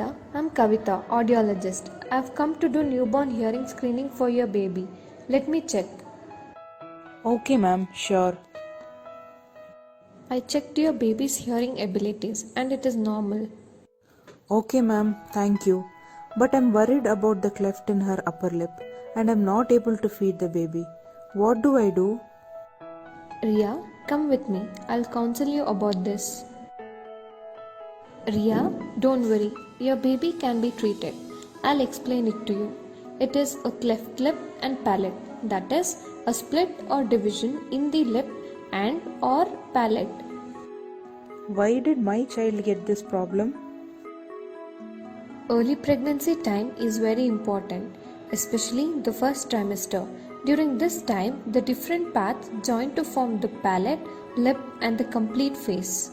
Riya, I'm Kavita, audiologist. I've come to do newborn hearing screening for your baby. Let me check. Okay, ma'am, sure. I checked your baby's hearing abilities and it is normal. Okay, ma'am, thank you. But I'm worried about the cleft in her upper lip and I'm not able to feed the baby. What do I do? Riya, come with me. I'll counsel you about this. Riya, don't worry. Your baby can be treated. I'll explain it to you. It is a cleft lip and palate. That is, a split or division in the lip and or palate. Why did my child get this problem? Early pregnancy time is very important, especially the first trimester. During this time, the different parts join to form the palate, lip, and the complete face.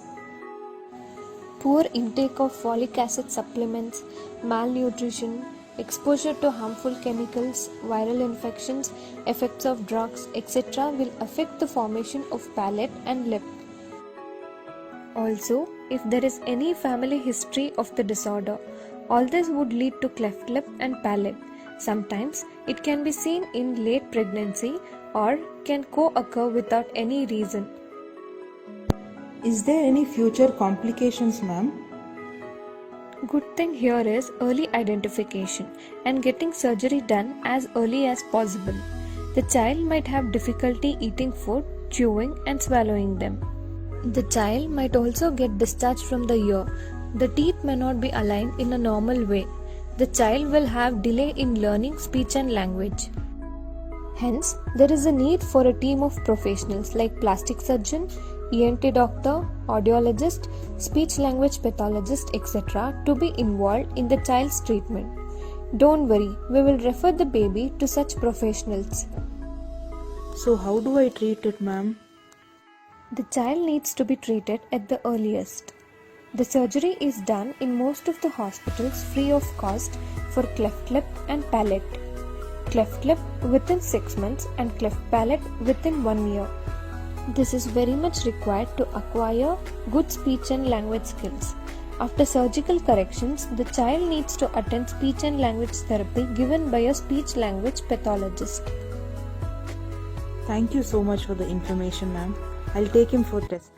Poor intake of folic acid supplements, malnutrition, exposure to harmful chemicals, viral infections, effects of drugs, etc. will affect the formation of palate and lip. Also, if there is any family history of the disorder, all this would lead to cleft lip and palate. Sometimes it can be seen in late pregnancy or can co-occur without any reason. Is there any future complications, ma'am? Good thing here is early identification and getting surgery done as early as possible. The child might have difficulty eating food, chewing and swallowing them. The child might also get discharged from the ear. The teeth may not be aligned in a normal way. The child will have delay in learning speech and language. Hence, there is a need for a team of professionals like plastic surgeon, ENT doctor, audiologist, speech language pathologist, etc. to be involved in the child's treatment. Don't worry, we will refer the baby to such professionals. So how do I treat it, ma'am? The child needs to be treated at the earliest. The surgery is done in most of the hospitals free of cost for cleft lip and palate. Cleft lip within 6 months and cleft palate within 1 year. This is very much required to acquire good speech and language skills. After surgical corrections, the child needs to attend speech and language therapy given by a speech language pathologist. Thank you so much for the information, ma'am. I'll take him for test.